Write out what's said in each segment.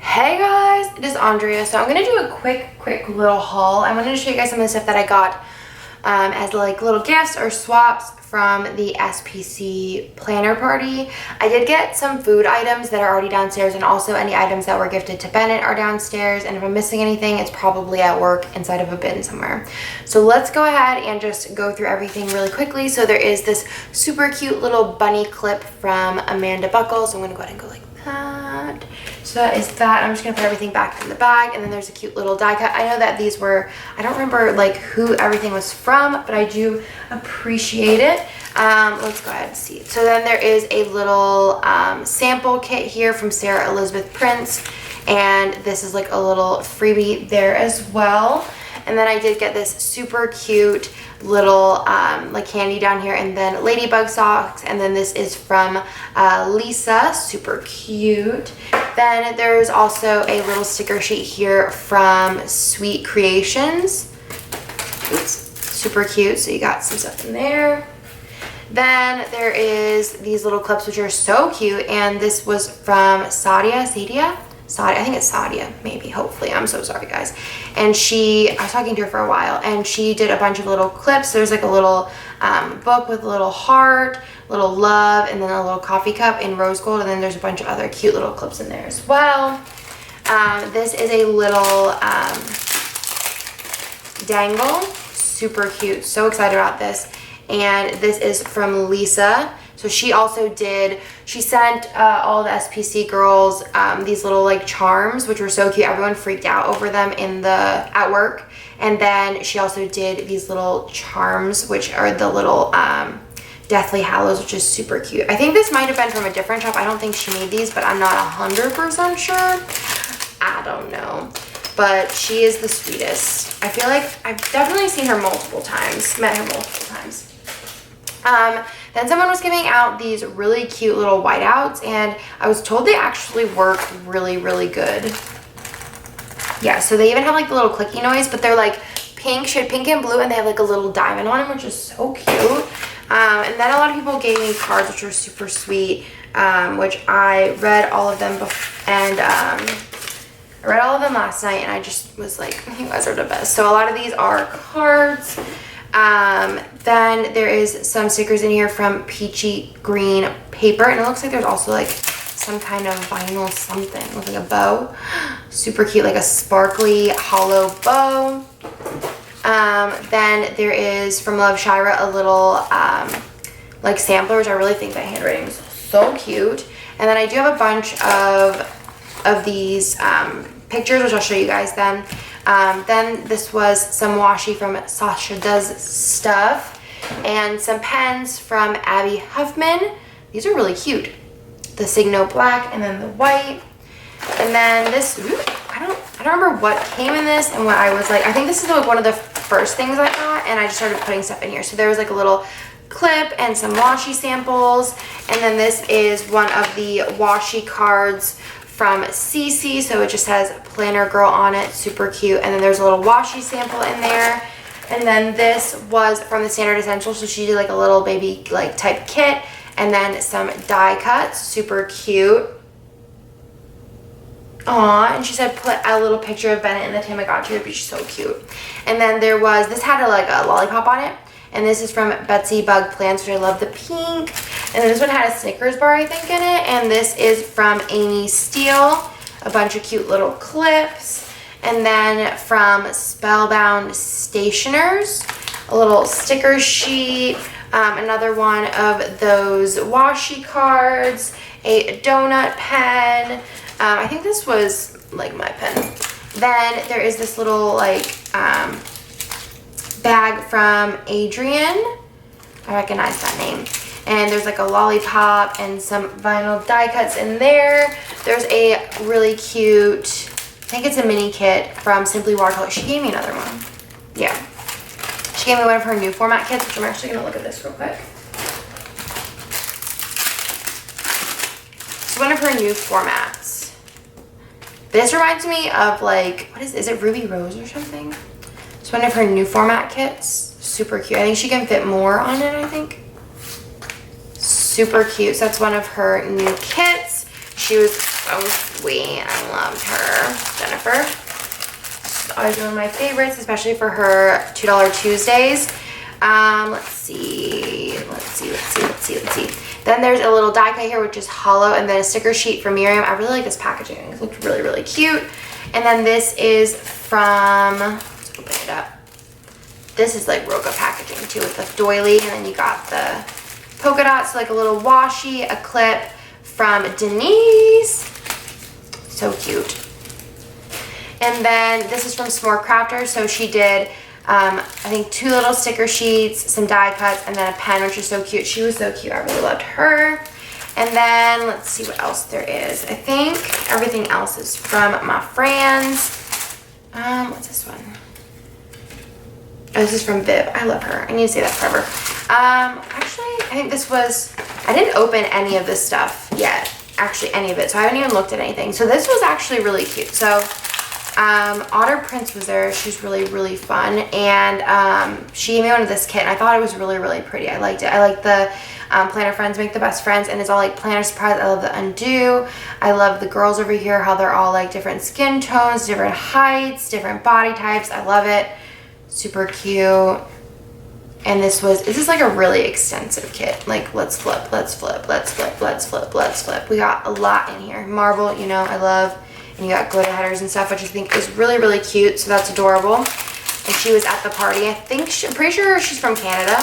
Hey guys, it is Andrea. So I'm gonna do a quick little haul. I wanted to show you guys some of the stuff that I got as like little gifts or swaps from the SPC planner party. I did get some food items that are already downstairs, and also any items that were gifted to Bennett are downstairs, and if I'm missing anything, it's probably at work inside of a bin somewhere. So let's go ahead and just go through everything really quickly. So there is this super cute little bunny clip from Amanda Buckles. So I'm gonna go ahead and go like that. So that is that. I'm just gonna put everything back in the bag, and then there's a cute little die cut. I know that these were, I don't remember like who everything was from, but I do appreciate it. Let's go ahead and see. So then there is a little sample kit here from Sarah Elizabeth Prints, and this is like a little freebie there as well. And then I did get this super cute little like candy down here, and then ladybug socks, and then this is from Lisa, super cute. Then there's also a little sticker sheet here from Sweet Creations. Oops, super cute. So you got some stuff in there. Then there is these little clips which are so cute, and this was from Sadia, I think it's Sadia, maybe, hopefully. I'm so sorry, guys. And I was talking to her for a while, and she did a bunch of little clips. There's like a little book with a little heart, little love, and then a little coffee cup in rose gold, and then there's a bunch of other cute little clips in there as well. This is a little dangle, super cute, so excited about this. And this is from Lisa. So she also she sent all the SPC girls these little like charms, which were so cute. Everyone freaked out over them at work. And then she also did these little charms, which are the little Deathly Hallows, which is super cute. I think this might have been from a different shop. I don't think she made these, but I'm not 100% sure. I don't know. But she is the sweetest. I feel like I've definitely seen her multiple times, met her multiple times. Then someone was giving out these really cute little whiteouts, and I was told they actually work really good. Yeah, so they even have like the little clicky noise, but they're like shade pink and blue, and they have like a little diamond on them, which is so cute. And then a lot of people gave me cards, which were super sweet, which I read all of them I read all of them last night, and I just was like, you guys are the best. So a lot of these are cards. Then there is some stickers in here from Peachy Green Paper, and it looks like there's also like some kind of vinyl something with like a bow. Super cute, like a sparkly hollow bow. Then there is from Love Shira a little like sampler, which I really think that handwriting is so cute. And then I do have a bunch of these pictures, which I'll show you guys then. Then this was some washi from Sasha Does Stuff, and some pens from Abby Huffman. These are really cute. The Signo black and then the white. And then this, I don't remember what came in this and what I was like. I think this is like one of the first things I got, and I just started putting stuff in here. So there was like a little clip and some washi samples, and then this is one of the washi cards from CC, so it just has Planner Girl on it, super cute. And then there's a little washi sample in there. And then this was from the Standard Essentials, so she did like a little baby like type kit, and then some die cuts, super cute. Aw, and she said put a little picture of Bennett in the Tamagotchi, it'd be so cute. And then there was, this had like a lollipop on it, and this is from Betsy Bug Plants, which I love the pink. And then this one had a Snickers bar, I think, in it. And this is from Amy Steele, a bunch of cute little clips. And then from Spellbound Stationers, a little sticker sheet, another one of those washi cards, a donut pen. I think this was like my pen. Then there is this little like bag from Adrian. I recognize that name. And there's like a lollipop and some vinyl die cuts in there. There's a really cute, I think it's a mini kit from Simply Watercolor. She gave me another one. Yeah. She gave me one of her new format kits, which I'm actually going to look at this real quick. It's one of her new formats. This reminds me of like, is it Ruby Rose or something? It's one of her new format kits. Super cute. I think she can fit more on it, I think. Super cute. So that's one of her new kits. She was so sweet. I loved her. Jennifer. She's always one of my favorites, especially for her $2 Tuesdays. Let's see. Then there's a little die cut here, which is hollow, and then a sticker sheet from Miriam. I really like this packaging. It looks really, really cute. And then this is from, let's open it up. This is like real good packaging too, with the doily, and then you got the polka dots, so like a little washi, a clip from Denise. So cute. And then this is from S'more Crafter. So she did, I think 2 little sticker sheets, some die cuts, and then a pen, which is so cute. She was so cute. I really loved her. And then let's see what else there is. I think everything else is from my friends. What's this one? Oh, this is from Viv. I love her. I need to say that forever. Actually, I think this was, I didn't open any of this stuff yet. Actually, any of it. So I haven't even looked at anything. So this was actually really cute. So Otter Prince was there. She's really, really fun. And she gave me one of this kit, and I thought it was really, really pretty. I liked it. I like the Planner Friends Make the Best Friends, and it's all like planner surprise. I love the undo. I love the girls over here, how they're all like different skin tones, different heights, different body types. I love it. Super cute. And this is like a really extensive kit. Like, let's flip, let's flip, let's flip, let's flip, let's flip. We got a lot in here. Marble, you know, I love. And you got glitter headers and stuff, which I think is really, really cute. So that's adorable. And she was at the party. I'm pretty sure she's from Canada.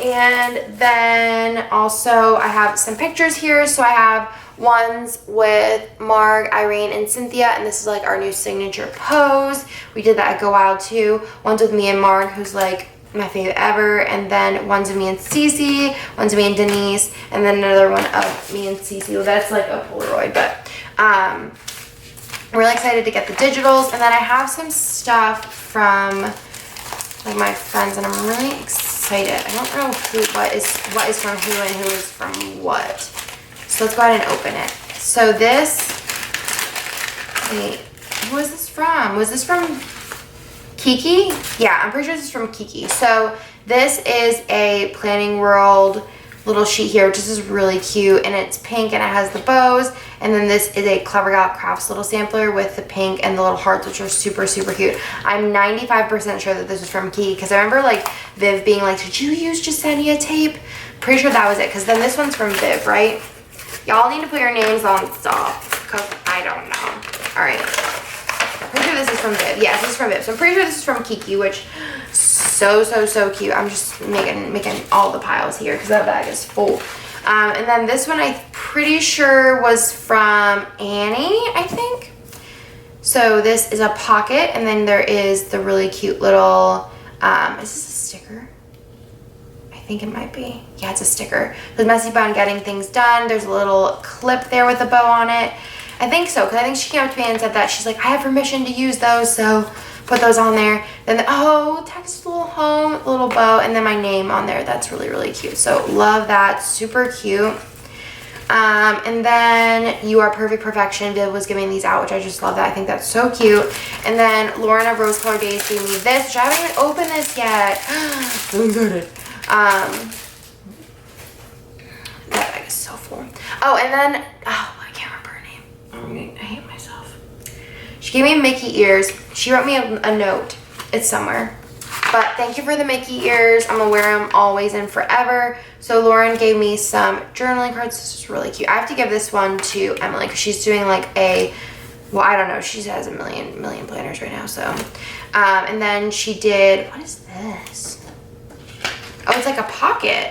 And then also I have some pictures here. So I have ones with Marg, Irene, and Cynthia, and this is like our new signature pose. We did that at Go Wild too. One's with me and Marg, who's like my favorite ever, and then one's of me and Cece, one's of me and Denise, and then another one of me and Cece. Well, that's like a Polaroid, but I'm really excited to get the digitals. And then I have some stuff from like my friends, and I'm really excited. I don't know what is from who and who is from what. So let's go ahead and open it. So this, wait, who is this from? Was this from Kiki? Yeah, I'm pretty sure this is from Kiki. So this is a Planning World little sheet here, which is really cute, and it's pink and it has the bows. And then this is a Clever Gal Crafts little sampler with the pink and the little hearts, which are super, super cute. I'm 95% sure that this was from Kiki, because I remember like Viv being like, did you use Jasenia tape? Pretty sure that was it, because then this one's from Viv, right? Y'all need to put your names on stuff, because I don't know. Alright. I'm pretty sure this is from Viv. Yes, this is from Viv. So I'm pretty sure this is from Kiki, which so cute. I'm just making all the piles here because that bag is full. And then this one I'm pretty sure was from Annie, I think. So this is a pocket, and then there is the really cute little, is this a sticker? I think it might be. Yeah, it's a sticker. The Messy Bun Getting Things Done. There's a little clip there with a bow on it. I think so, because I think she came up to me and said that. She's like, I have permission to use those, so put those on there. Then, text a little home, little bow, and then my name on there. That's really, really cute. So love that. Super cute. And then You Are Perfect Perfection. Viv was giving these out, which I just love that. I think that's so cute. And then Lauren of Rose Colored Days gave me this, which I haven't even opened this yet. So excited. That bag is so full. Oh, and then, I can't remember her name. I hate myself. She gave me Mickey ears. She wrote me a note. It's somewhere. But thank you for the Mickey ears. I'm going to wear them always and forever. So Lauren gave me some journaling cards. This is really cute. I have to give this one to Emily because she's doing like I don't know. She has a million planners right now. So, and then she did, what is this? Oh, it's like a pocket.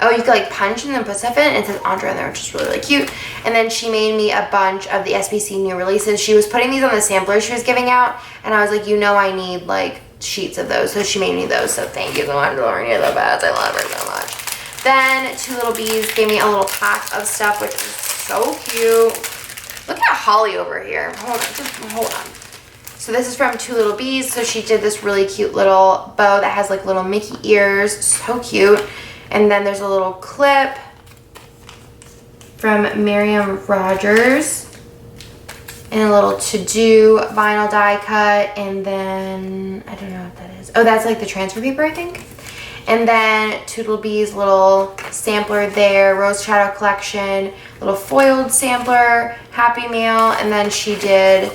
Oh, you could like punch and then put stuff in. It says Andrea in there, which is really, really cute. And then she made me a bunch of the SPC new releases. She was putting these on the samplers she was giving out. And I was like, you know I need like sheets of those. So she made me those. So thank you so much, Lauren. You're the best. I love her so much. Then Two Little Bees gave me a little pack of stuff, which is so cute. Look at Holly over here. Hold on. Just hold on. So this is from Two Little Bees. So she did this really cute little bow that has like little Mickey ears. So cute. And then there's a little clip from Miriam Rogers and a little to-do vinyl die cut. And then, I don't know what that is. Oh, that's like the transfer paper, I think. And then Toodlebee's little sampler there, Rose Shadow Collection, little foiled sampler, Happy Meal, and then she did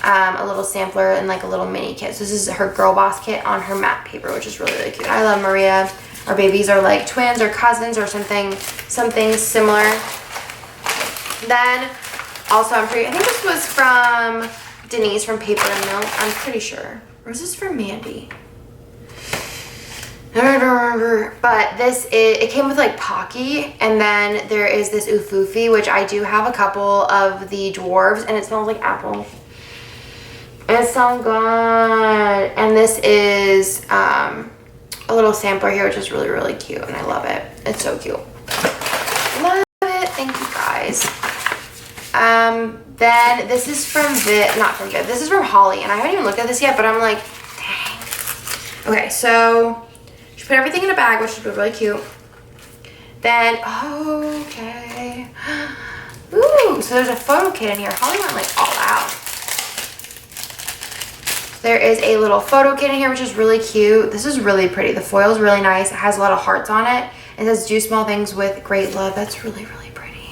a little sampler and like a little mini kit. So this is her Girl Boss kit on her matte paper, which is really, really cute. I love Maria. Our babies are like twins or cousins or something similar. Then also I think this was from Denise from Paper and Milk. I'm pretty sure. Or was this from Mandy? I don't remember, but it came with like Pocky, and then there is this Ufufi, which I do have a couple of the dwarves, and it smells like apple. It's so good. And this is a little sampler here, which is really, really cute, and I love it. It's so cute. Love it. Thank you guys. Then this is from this is from Holly, and I haven't even looked at this yet, but I'm like, dang. Okay, so she put everything in a bag, which is really cute. Then, okay. Ooh, so there's a photo kit in here. Holly went like all out. There is a little photo kit in here, which is really cute. This is really pretty. The foil is really nice. It has a lot of hearts on it. It says, do small things with great love. That's really, really pretty.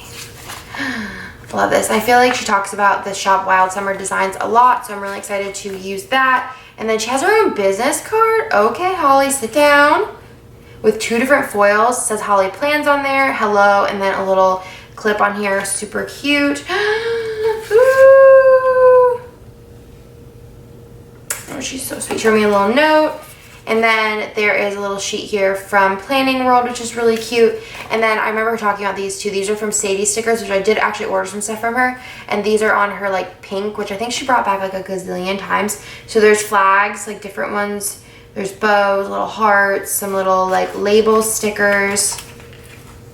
Love this. I feel like she talks about the Shop Wild Summer designs a lot, so I'm really excited to use that. And then she has her own business card. Okay, Holly, sit down. With 2 different foils. It says Holly Plans on there. Hello. And then a little clip on here. Super cute. Ooh. Oh, she's so sweet. She wrote me a little note. And then there is a little sheet here from Planning World, which is really cute. And then I remember her talking about these 2. These are from Sadie stickers, which I did actually order some stuff from her. And these are on her like pink, which I think she brought back like a gazillion times. So there's flags, like different ones. There's bows, little hearts, some little like label stickers.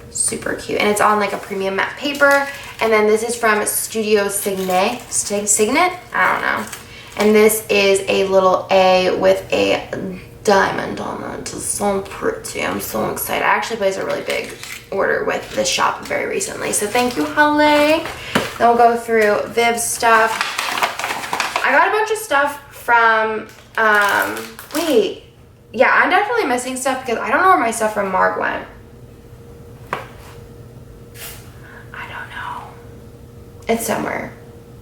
Super cute. And it's on like a premium matte paper. And then this is from Studio Signet. Signet? I don't know. And this is a little A with a diamond on it. It's so pretty. I'm so excited. I actually placed a really big order with this shop very recently. So thank you, Holly. Then we'll go through Viv's stuff. I got a bunch of stuff from, wait. Yeah, I'm definitely missing stuff because I don't know where my stuff from Marg went. I don't know. It's somewhere.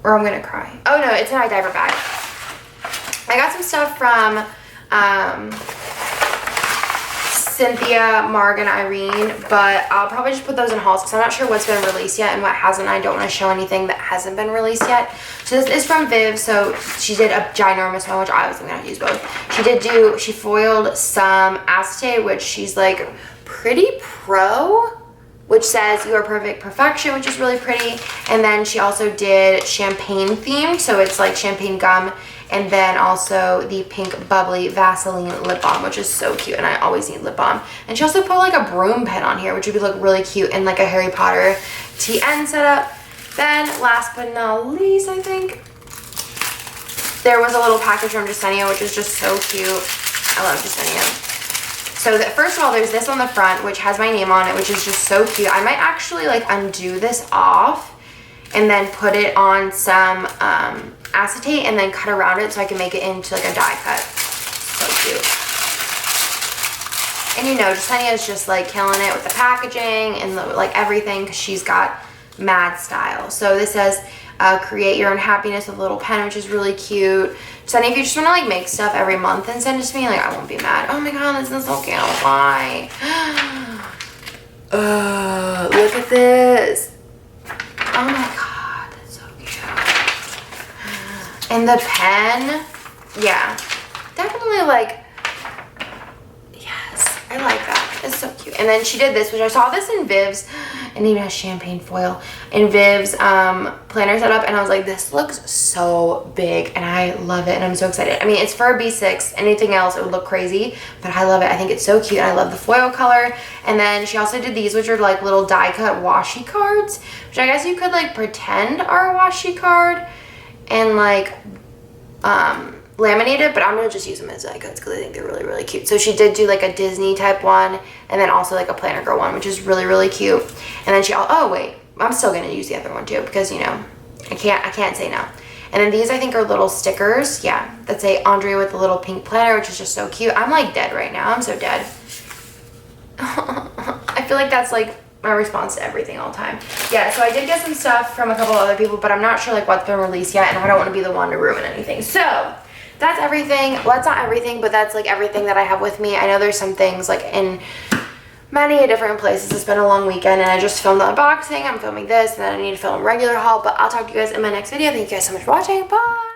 Or I'm gonna cry. Oh no, it's in my diaper bag. I got some stuff from Cynthia, Marg, and Irene, but I'll probably just put those in hauls because I'm not sure what's been released yet and what hasn't. I don't want to show anything that hasn't been released yet. So this is from Viv, so she did a ginormous one, which I was going to have to use both. She foiled some acetate, which she's like pretty pro, which says you are perfect perfection, which is really pretty. And then she also did champagne themed, so it's like champagne gum. And then also the pink bubbly Vaseline lip balm, which is so cute, and I always need lip balm. And she also put like a broom pen on here, which would look really cute in like a Harry Potter TN setup. Then last but not least, I think, there was a little package from Jasenia, which is just so cute. I love Jasenia. So first of all, there's this on the front, which has my name on it, which is just so cute. I might actually like undo this off and then put it on some acetate and then cut around it so I can make it into like a die cut. So cute. And you know, Jasenia is just like killing it with the packaging and like everything because she's got mad style. So this says create your own happiness with a little pen, which is really cute. Jasenia, if you just want to like make stuff every month and send it to me, like I won't be mad. Oh my god, this is so cute. Why? Look at this. Oh my god, that's so cute. And the pen, yeah, definitely like, yes, I like that. It's so cute. And then she did this, which I saw this in Viv's, and even has champagne foil in Viv's planner setup, and I was like, this looks so big, and I love it, and I'm so excited. I mean, it's for a B6. Anything else, it would look crazy, but I love it. I think it's so cute. I love the foil color. And then she also did these, which are like little die cut washi cards, which I guess you could like pretend are a washi card and like laminate it, but I'm gonna just use them as die cuts because I think they're really, really cute. So she did do like a Disney type one, and then also like a Planner Girl one, which is really, really cute. And then she, oh wait, I'm still gonna use the other one too because you know, I can't say no. And then these I think are little stickers, yeah, that say Andrea with the little pink planner, which is just so cute. I'm like dead right now. I'm so dead. I feel like that's like my response to everything all the time. Yeah, so I did get some stuff from a couple other people, but I'm not sure like what's been released yet, and I don't want to be the one to ruin anything. So that's everything. Well, that's not everything, but that's like everything that I have with me. I know there's some things like in many different places. It's been a long weekend, and I just filmed the unboxing. I'm filming this, and then I need to film a regular haul, but I'll talk to you guys in my next video. Thank you guys so much for watching. Bye!